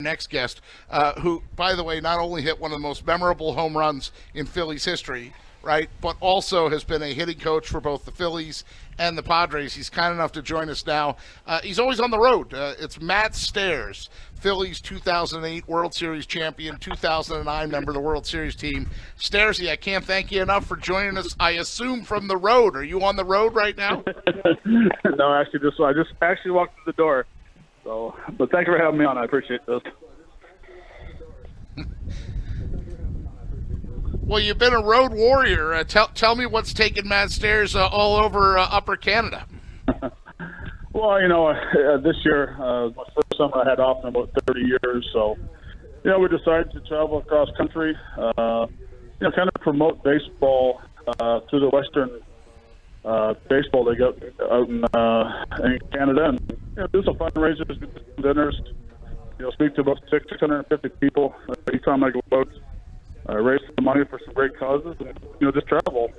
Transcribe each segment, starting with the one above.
next guest, who, by the way, not only hit one of the most memorable home runs in Phillies history, right, but also has been a hitting coach for both the Phillies and the Padres. He's kind enough to join us now. He's always on the road. It's Matt Stairs, Phillies 2008 World Series champion, 2009 member of the World Series team. Stairsy, I can't thank you enough for joining us, I assume, from the road. Are you on the road right now? No, actually, I just actually walked through the door. So, but thank you for having me on. I appreciate this. Well, you've been a road warrior. Tell me what's taken Matt Stairs all over Upper Canada. Well, this year, my first summer I had off in about 30 years. So, we decided to travel across country, kind of promote baseball through the Western baseball they got out in Canada. And do some fundraisers, dinners, speak to about 650 people each time I go out. Raise some money for some great causes, and just travel.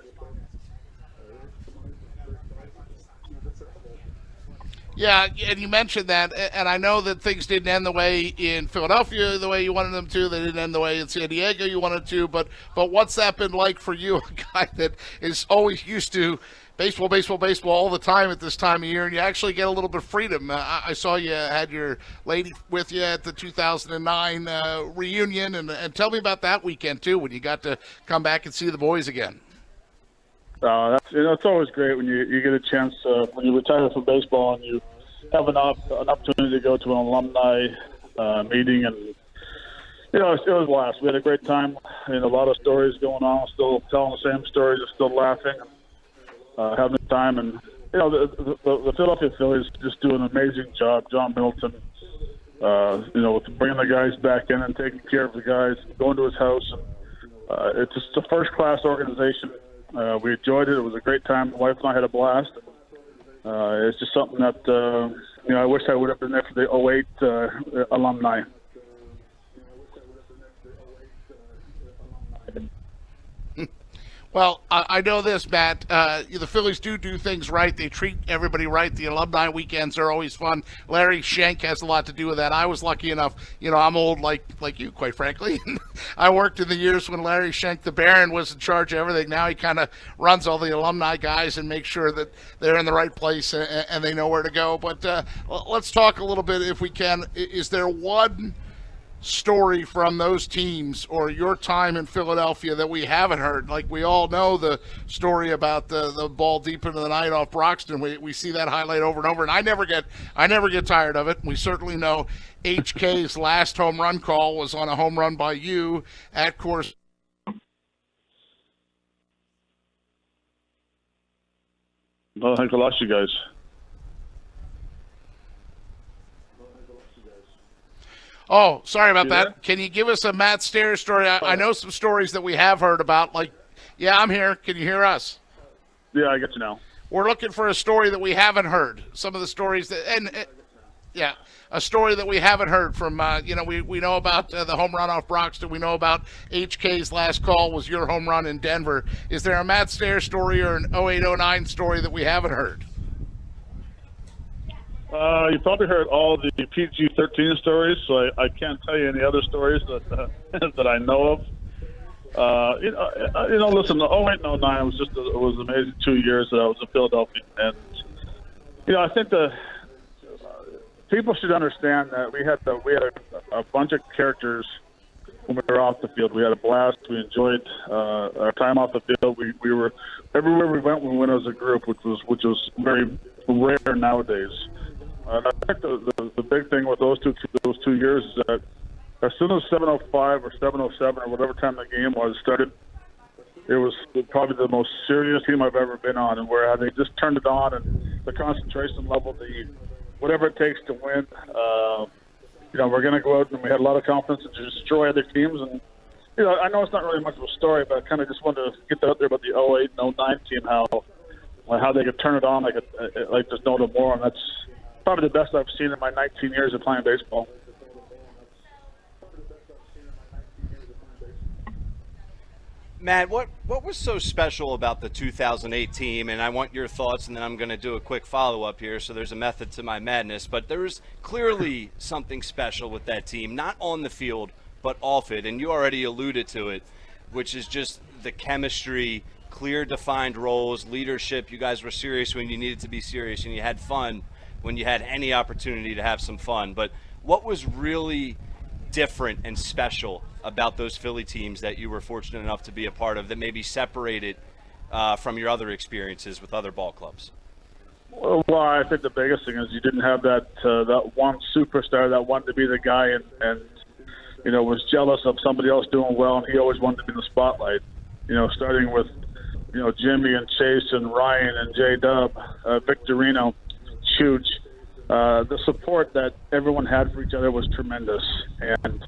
Yeah, and you mentioned that, and I know that things didn't end the way in Philadelphia the way you wanted them to. They didn't end the way in San Diego you wanted to. But what's that been like for you, a guy that is always used to baseball all the time at this time of year, and you actually get a little bit of freedom? I saw you had your lady with you at the 2009 reunion, and tell me about that weekend too, when you got to come back and see the boys again. It's always great when you get a chance when you retire from baseball and you have an opportunity to go to an alumni meeting, and it was a blast. We had a great time, and a lot of stories going on. Still telling the same stories, still laughing, having a time, and the Philadelphia Phillies just do an amazing job. John Middleton, with bringing the guys back in and taking care of the guys, going to his house. And, it's just a first-class organization. We enjoyed it. It was a great time. My wife and I had a blast. It's just something that, I wish I would have been there for the 08 alumni. Well, I know this, Matt. The Phillies do things right. They treat everybody right. The alumni weekends are always fun. Larry Schenk has a lot to do with that. I was lucky enough. I'm old like you, quite frankly. I worked in the years when Larry Schenk, the Baron, was in charge of everything. Now he kind of runs all the alumni guys and makes sure that they're in the right place and they know where to go. But let's talk a little bit, if we can. Is there one story from those teams or your time in Philadelphia that we haven't heard? Like, we all know the story about the ball deep into the night off Broxton. We see that highlight over and over, and I never get tired of it. We certainly know HK's last home run call was on a home run by you at Coors. Well, I think I lost you guys. Oh, sorry about that. Can you give us a Matt Stairs story? I know some stories that we have heard about. Yeah, I'm here. Can you hear us? Yeah, I get you now. We're looking for a story that we haven't heard. Some of the stories a story that we haven't heard from. We know about the home run off Broxton. We know about HK's last call was your home run in Denver. Is there a Matt Stairs story or an 08-09 story that we haven't heard? You probably heard all the PG-13 stories, so I can't tell you any other stories that that I know of. Listen, the 08 and 09 was amazing 2 years that I was in Philadelphia, and I think the people should understand that we had a bunch of characters when we were off the field. We had a blast. We enjoyed our time off the field. We were everywhere we went as a group, which was very rare nowadays. And I think the big thing with those two years is that as soon as 7:05 or 7:07 or whatever time the game was started, it was probably the most serious team I've ever been on, and where they just turned it on, and the concentration level, whatever it takes to win. We're going to go out, and we had a lot of confidence to destroy other teams. And I know it's not really much of a story, but I kind of just wanted to get that out there about the 08 and 09 team, how they could turn it on like there's no tomorrow, and that's probably the best I've seen in my 19 years of playing baseball. Matt, what was so special about the 2008 team? And I want your thoughts, and then I'm going to do a quick follow-up here, so there's a method to my madness. But there was clearly something special with that team, not on the field, but off it. And you already alluded to it, which is just the chemistry, clear defined roles, leadership. You guys were serious when you needed to be serious, and you had fun when you had any opportunity to have some fun. But what was really different and special about those Philly teams that you were fortunate enough to be a part of that maybe separated from your other experiences with other ball clubs? Well, I think the biggest thing is you didn't have that one superstar that wanted to be the guy and was jealous of somebody else doing well, and he always wanted to be in the spotlight. Starting with Jimmy and Chase and Ryan and J-Dub, Victorino, huge. The support that everyone had for each other was tremendous, and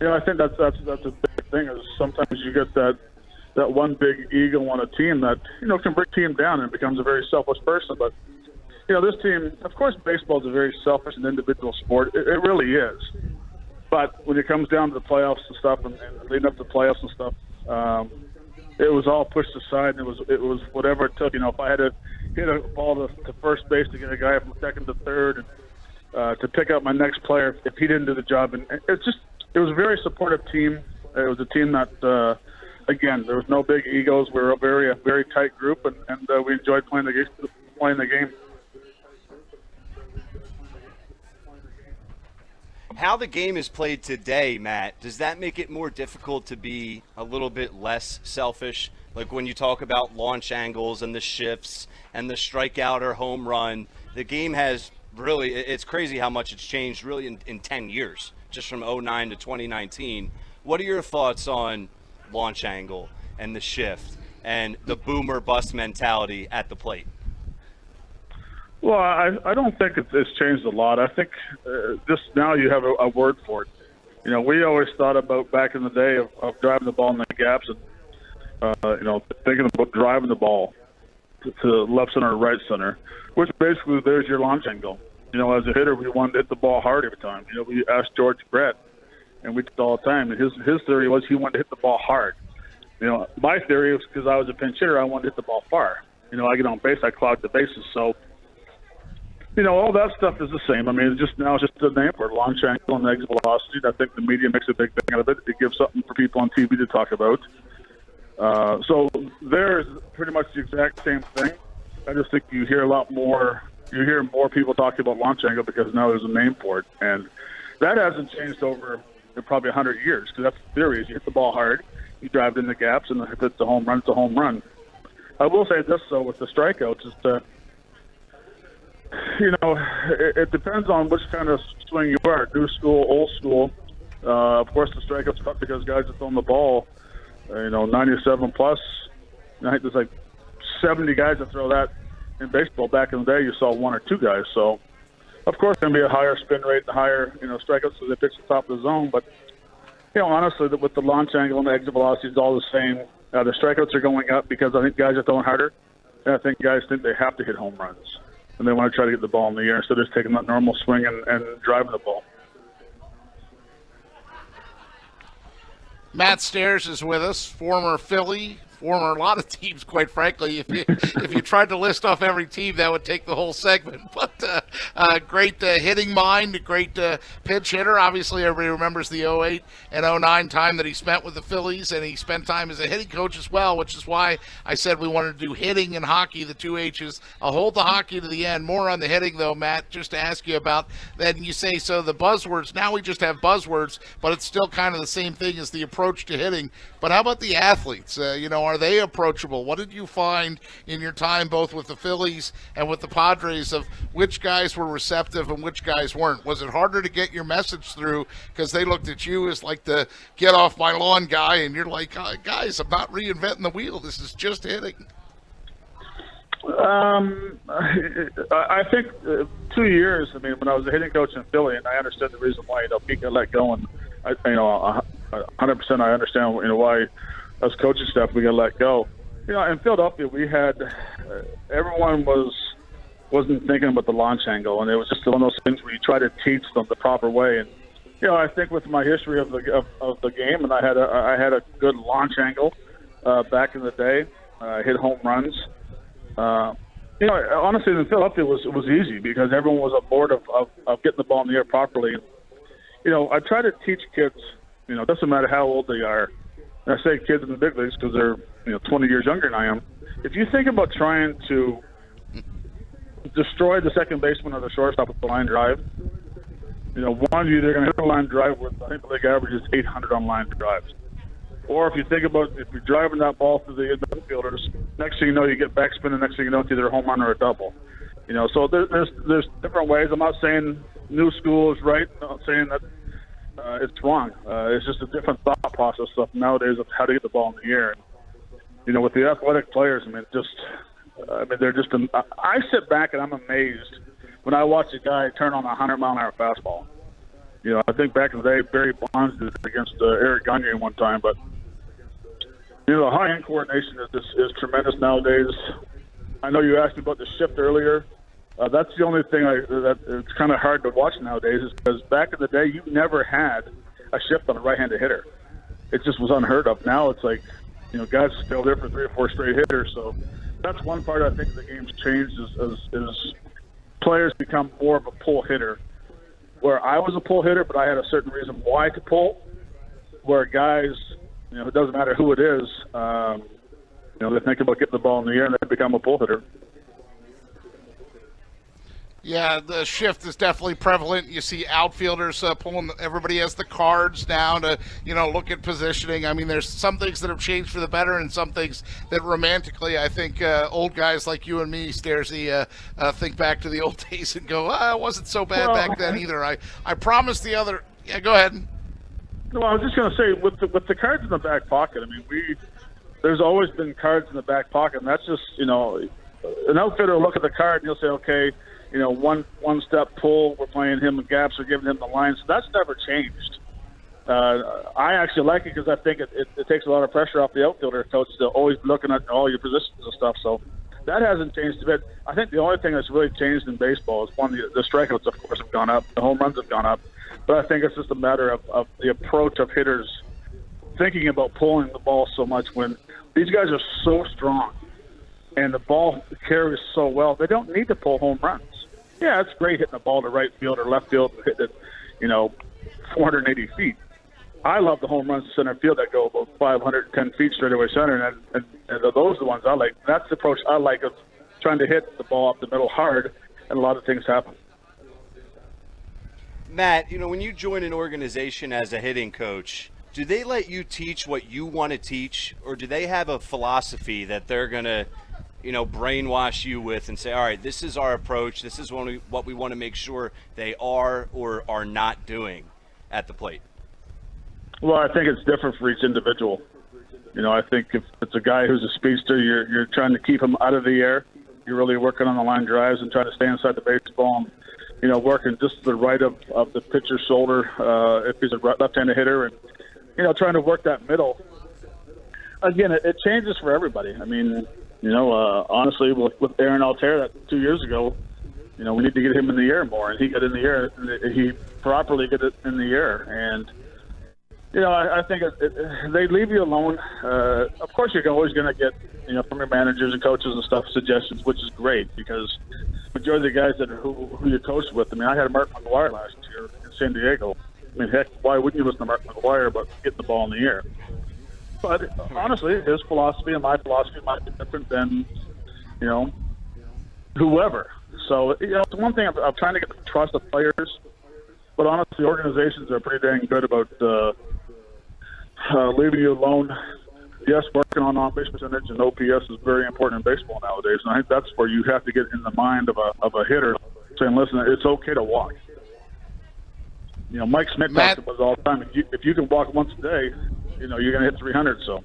I think that's a big thing. Is sometimes you get that one big ego on a team that can bring a team down and becomes a very selfish person. But this team, of course, baseball is a very selfish and individual sport. It really is. But when it comes down to the playoffs and stuff, and leading up to the playoffs and stuff, it was all pushed aside, and it was whatever it took. If I had to hit a ball to first base to get a guy from second to third, and to pick up my next player if he didn't do the job, and it was a very supportive team. It was a team that, again, there was no big egos. We were a very tight group, and we enjoyed playing the game. How the game is played today, Matt, does that make it more difficult to be a little bit less selfish? Like when you talk about launch angles and the shifts and the strikeout or home run, the game has really, it's crazy how much it's changed really in 10 years, just from 09 to 2019. What are your thoughts on launch angle and the shift and the boomer bust mentality at the plate? Well, I don't think it's changed a lot. I think just now you have a word for it. We always thought about back in the day of driving the ball in the gaps and, thinking about driving the ball to left center or right center, which basically there's your launch angle. As a hitter, we wanted to hit the ball hard every time. We asked George Brett, and we did it all the time. And his theory was he wanted to hit the ball hard. My theory was because I was a pinch hitter, I wanted to hit the ball far. I get on base, I clog the bases. So, all that stuff is the same. I mean, it's just a name for it, launch angle and exit velocity. I think the media makes a big thing out of it. It gives something for people on TV to talk about. So there's pretty much the exact same thing. I just think you hear more people talking about launch angle because now there's a name for it. And that hasn't changed over probably 100 years, because that's the theory. Is you hit the ball hard, you drive it in the gaps, and if it's a home run, it's a home run. I will say this, though, with the strikeouts, is that it depends on which kind of swing you are, new school, old school. Of course, the strikeouts cut because guys are throwing the ball, 97 plus. I think there's like 70 guys that throw that in baseball. Back in the day, you saw one or two guys. So, of course, there's going to be a higher spin rate and higher, strikeouts, so they pitch the top of the zone. But, honestly, with the launch angle and the exit velocity, it's all the same. The strikeouts are going up because I think guys are throwing harder, and I think guys think they have to hit home runs, and they want to try to get the ball in the air instead of just taking that normal swing and driving the ball. Matt Stairs is with us, former Philly, former a lot of teams, quite frankly. If you tried to list off every team, that would take the whole segment. But great hitting mind, great pinch hitter. Obviously, everybody remembers the 08 and 09 time that he spent with the Phillies, and he spent time as a hitting coach as well, which is why I said we wanted to do hitting and hockey, the two H's. I'll hold the hockey to the end. More on the hitting, though, Matt, just to ask you about. Then you say, so the buzzwords, now we just have buzzwords, but it's still kind of the same thing as the approach to hitting. But how about the athletes? Are they approachable? What did you find in your time both with the Phillies and with the Padres of which guys were receptive and which guys weren't? Was it harder to get your message through because they looked at you as like the get off my lawn guy, and you're like, guys, I'm not reinventing the wheel. This is just hitting. I think 2 years, when I was a hitting coach in Philly, and I understood the reason why, Pete got let go, and 100% I understand, why us coaching staff, we got let go. In Philadelphia, we had everyone wasn't thinking about the launch angle, and it was just one of those things where you try to teach them the proper way. And I think with my history of the game, and I had a good launch angle. back in the day. Hit home runs. Honestly, in Philadelphia, it was easy because everyone was aboard of getting the ball in the air properly. I try to teach kids. It doesn't matter how old they are. And I say kids in the big leagues because they're 20 years younger than I am. If you think about trying to destroy the second baseman or the shortstop with the line drive, one of you, they're going to hit a line drive with, I think the league average is 800 on line drives. Or if you think about if you're driving that ball through the infielders, next thing you know, you get backspin, and next thing you know, it's either a home run or a double. So there's different ways. I'm not saying new school is right. I'm not saying that it's wrong. It's just a different thought process stuff nowadays of how to get the ball in the air. And, with the athletic players, they're just. I sit back and I'm amazed when I watch a guy turn on a 100-mile-an-hour fastball. I think back in the day, Barry Bonds did it against Eric Gagne one time, but the high-end coordination is tremendous nowadays. I know you asked me about the shift earlier. That's the only thing that it's kind of hard to watch nowadays is because back in the day, you never had a shift on a right-handed hitter. It just was unheard of. Now it's like, guys are still there for 3 or 4 straight hitters. So that's one part I think the game's changed is players become more of a pull hitter. Where I was a pull hitter, but I had a certain reason why to pull. Where guys, it doesn't matter who it is, they think about getting the ball in the air and they become a pull hitter. Yeah, the shift is definitely prevalent. You see outfielders pulling. Everybody has the cards down to, look at positioning. There's some things that have changed for the better and some things that romantically, I think old guys like you and me, Stairsy, think back to the old days and go, it wasn't so bad back then either. I promised the other. Yeah, go ahead. No, I was just going to say, with the cards in the back pocket, there's always been cards in the back pocket, and that's just, an outfitter will look at the card and you'll say, okay, one step pull, we're playing him in gaps, we're giving him the lines. So that's never changed. I actually like it because I think it takes a lot of pressure off the outfielder coach to always be looking at all your positions and stuff. So that hasn't changed a bit. I think the only thing that's really changed in baseball is, one, the strikeouts, of course, have gone up. The home runs have gone up. But I think it's just a matter of the approach of hitters thinking about pulling the ball so much when these guys are so strong and the ball carries so well. They don't need to pull home runs. Yeah, it's great hitting the ball to right field or left field, hitting it, 480 feet. I love the home runs to center field that go about 510 feet straight away center, and those are the ones I like. That's the approach I like of trying to hit the ball up the middle hard, and a lot of things happen. Matt, when you join an organization as a hitting coach, do they let you teach what you want to teach, or do they have a philosophy that they're going to brainwash you with and say, all right, this is our approach, this is what we want to make sure they are or are not doing at the plate? Well, I think it's different for each individual. I think if it's a guy who's a speedster, you're trying to keep him out of the air. You're really working on the line drives and trying to stay inside the baseball and, working just to the right of the pitcher's shoulder if he's a left-handed hitter and, trying to work that middle. Again, it changes for everybody. Honestly, with Aaron Altair that 2 years ago, we need to get him in the air more, and he got in the air, and he properly got it in the air. And, I think they leave you alone. Of course, you're always going to get, from your managers and coaches and stuff, suggestions, which is great because majority of the guys who you coached with, I had Mark McGwire last year in San Diego. Heck, why wouldn't you listen to Mark McGwire about getting the ball in the air? But honestly, his philosophy and my philosophy might be different than, whoever. So, it's one thing I'm trying to get the trust of players, but honestly, organizations are pretty dang good about leaving you alone. Yes, working on on-base percentage and OPS is very important in baseball nowadays, and I think that's where you have to get in the mind of a hitter, saying, listen, it's okay to walk. Mike Smith talks about it all the time. If you can walk once a day, you're going to hit 300. So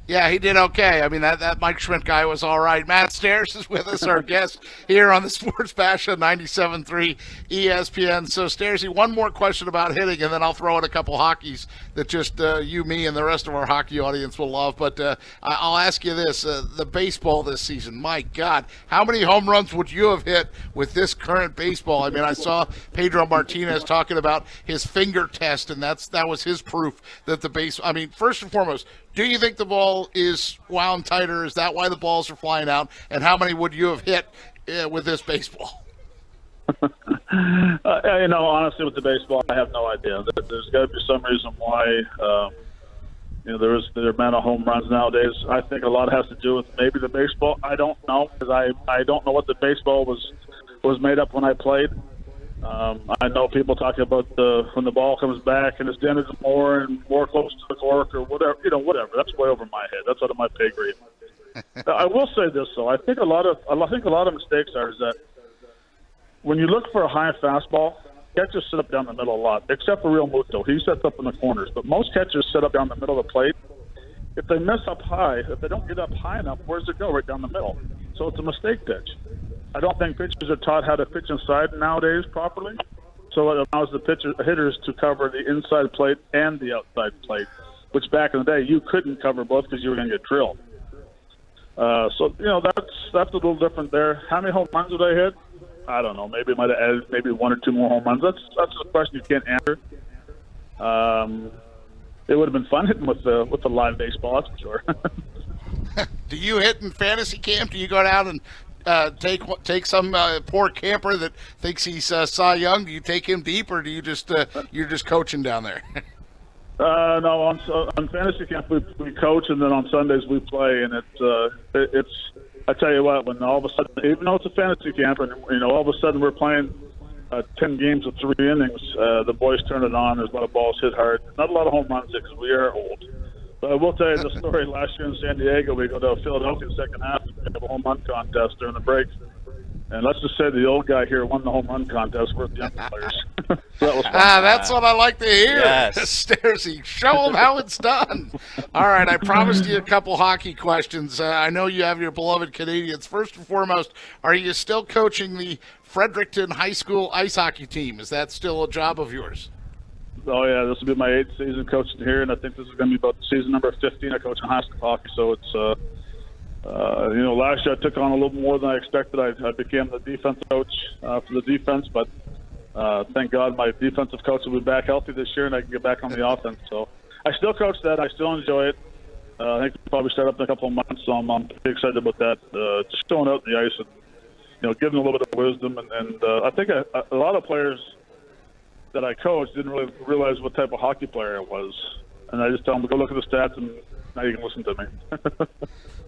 Yeah, he did okay. I mean, that Mike Schmidt guy was all right. Matt Stairs is with us, our guest here on the Sports Bash on 97.3 ESPN. So, Stairsy, one more question about hitting, and then I'll throw in a couple hockeys that just you, me, and the rest of our hockey audience will love. But I'll ask you this. The baseball this season, my God, how many home runs would you have hit with this current baseball? I mean, I saw Pedro Martinez talking about his finger test, and that was his proof that the base – I mean, first and foremost, do you think the ball is wound tighter? Is that why the balls are flying out? And how many would you have hit with this baseball? Honestly, with the baseball, I have no idea. There's got to be some reason why, there are amount of home runs nowadays. I think a lot has to do with maybe the baseball. I don't know, because I don't know what the baseball was made up when I played. I know people talking about when the ball comes back and it's dented more and more close to the cork or whatever. Whatever. That's way over my head. That's out of my pay grade. I will say this though. I think a lot of mistakes are is that when you look for a high fastball, catchers sit up down the middle a lot, except for Real Muto. He sets up in the corners, but most catchers sit up down the middle of the plate. If they miss up high, if they don't get up high enough, where's it go? Right down the middle. So it's a mistake pitch. I don't think pitchers are taught how to pitch inside nowadays properly, so it allows the hitters to cover the inside plate and the outside plate, which back in the day you couldn't cover both because you were going to get drilled. That's a little different there. How many home runs would I hit? I don't know. Maybe I might have added maybe one or two more home runs. That's a question you can't answer. It would have been fun hitting with the live baseball, that's for sure. Do you hit in fantasy camp? Do you go down and take some poor camper that thinks he's Cy Young? Do you take him deep, or do you just you're just coaching down there? No, on fantasy camp we coach, and then on Sundays we play, and it's I tell you what, when all of a sudden, even though it's a fantasy camp, and all of a sudden we're playing 10 games of 3 innings, the boys turn it on. There's a lot of balls hit hard. Not a lot of home runs because we are old. But I will tell you the story. Last year in San Diego, we go to Philadelphia second half. We have a home run contest during the break. And let's just say the old guy here won the home run contest with the young players. So that was fun. That's what I like to hear. Yes. Stairsy, show them how it's done. All right, I promised you a couple hockey questions. I know you have your beloved Canadians. First and foremost, are you still coaching the Fredericton High School ice hockey team? Is that still a job of yours? Oh, yeah, this will be my 8th season coaching here, and I think this is going to be about season number 15. I coach in high school hockey, so it's last year I took on a little more than I expected. I became the defense coach for the defense, but thank God my defensive coach will be back healthy this year, and I can get back on the offense. So I still coach that. I still enjoy it. I think we'll probably start up in a couple of months, so I'm pretty excited about that. Just going out on the ice and giving a little bit of wisdom, and I think a lot of players that I coached didn't really realize what type of hockey player I was, and I just tell them to go look at the stats, and now you can listen to me.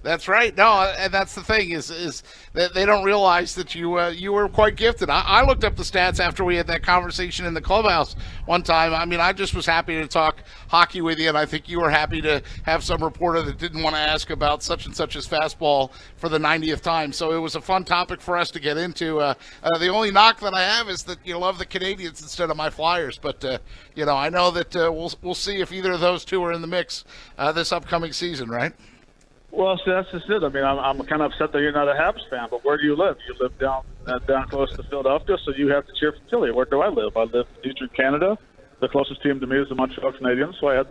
That's right. No, and that's the thing is that they don't realize that you were quite gifted. I looked up the stats after we had that conversation in the clubhouse one time. I mean, I just was happy to talk hockey with you, and I think you were happy to have some reporter that didn't want to ask about such and such as fastball for the 90th time. So it was a fun topic for us to get into. The only knock that I have is that you love the Canadians instead of my Flyers, but I know that we'll see if either of those two are in the mix this upcoming season, right? Well, see, that's just it. I mean, I'm kind of upset that you're not a Habs fan, but where do you live? You live down close to Philadelphia, so you have to cheer for Philly. Where do I live? I live in Eastern Canada. The closest team to me is the Montreal Canadiens, so I have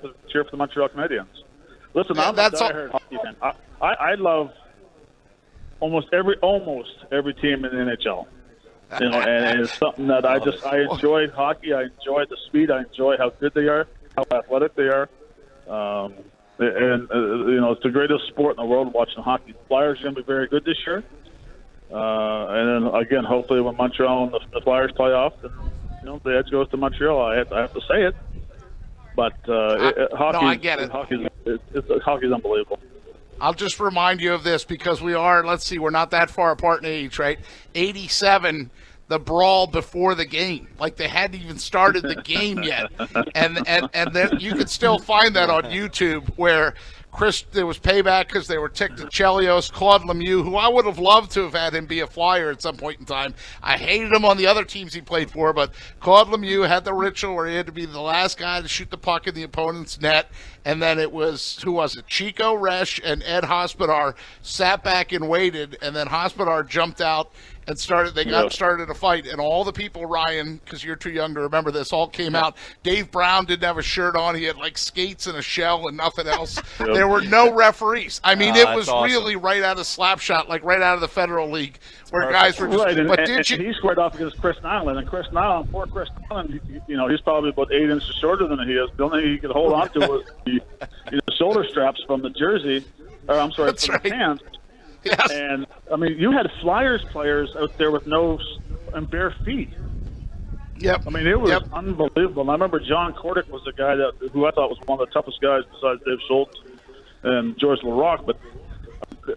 to cheer for the Montreal Canadiens. Listen, I'm a diehard hockey fan. I love almost every team in the NHL. And it's something that I enjoy hockey. I enjoy the speed. I enjoy how good they are, how athletic they are. It's the greatest sport in the world, watching hockey. The Flyers are going to be very good this year. And then, again, hopefully when Montreal and the Flyers play off, then, the edge goes to Montreal. I have to say it. But hockey, no, I get it. Hockey's unbelievable. I'll just remind you of this because we're not that far apart in age, right? 87, the brawl before the game. Like they hadn't even started the game yet. And then you can still find that on YouTube where there was payback because they were ticked at Chelios. Claude Lemieux, who I would have loved to have had him be a Flyer at some point in time. I hated him on the other teams he played for, but Claude Lemieux had the ritual where he had to be the last guy to shoot the puck in the opponent's net. And then it was, who was it? Chico Resch and Ed Hospodar sat back and waited, and then Hospodar jumped out and started a fight, and all the people, Ryan, because you're too young to remember this, all came out. Dave Brown didn't have a shirt on. He had like skates and a shell and nothing else. There were no referees. I mean, it was awesome. Really right out of Slapshot, like right out of the Federal League, where guys were just. Right, and he squared off against Chris Nyland, and Chris Nyland, poor Chris Nyland, he's probably about 8 inches shorter than he is. The only thing he could hold on to was the shoulder straps from the jersey, or I'm sorry, from the pants. Yes. And, I mean, you had Flyers players out there with and bare feet. Yep. I mean, it was unbelievable. And I remember John Kordick was the guy who I thought was one of the toughest guys besides Dave Schultz and George LaRocque. But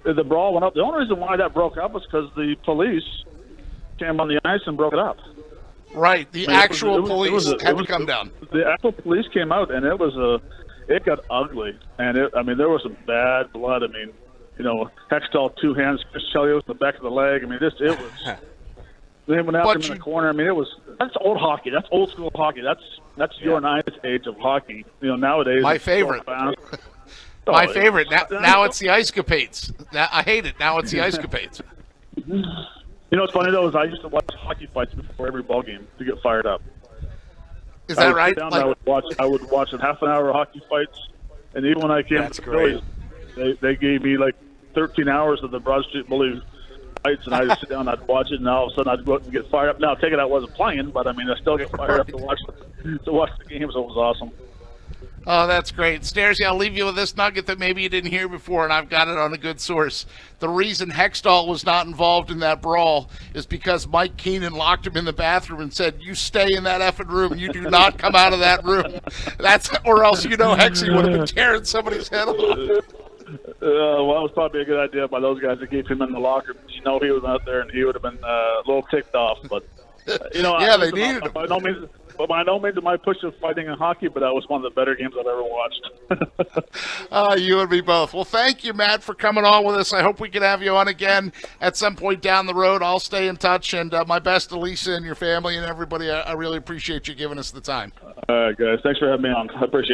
the brawl went up. The only reason why that broke up was because the police came on the ice and broke it up. Right. The actual police had to come down. The actual police came out, and it got ugly. And, there was some bad blood. I mean, Hextall 2 hands, Chris Chelios in the back of the leg. I mean, it was. They went after him in the corner. I mean, that's old hockey. That's old school hockey. That's your and I's age of hockey. Nowadays. My favorite. My favorite. Now it's the Ice Capades. I hate it. Now it's the Ice Capades. What's funny though is I used to watch hockey fights before every ball game to get fired up. Is that right? I would watch a half an hour of hockey fights, and even when I came to the Phillies, they gave me like 13 hours of the Broad Street Bully fights, and I'd sit down, I'd watch it, and all of a sudden I'd go out and get fired up. Now, take it I wasn't playing, but I still get fired up to watch the games. It was awesome. Oh, that's great. Stairs, I'll leave you with this nugget that maybe you didn't hear before, and I've got it on a good source. The reason Hextall was not involved in that brawl is because Mike Keenan locked him in the bathroom and said, "You stay in that effing room. You do not come out of that room." Or else Hexy would have been tearing somebody's head off. Well, that was probably a good idea by those guys to keep him in the locker room. He was out there, and he would have been a little ticked off. But yeah, they needed him. By no means am I pushing fighting in hockey, but that was one of the better games I've ever watched. You and me both. Well, thank you, Matt, for coming on with us. I hope we can have you on again at some point down the road. I'll stay in touch, and my best to Lisa and your family and everybody. I really appreciate you giving us the time. All right, guys. Thanks for having me on. I appreciate it.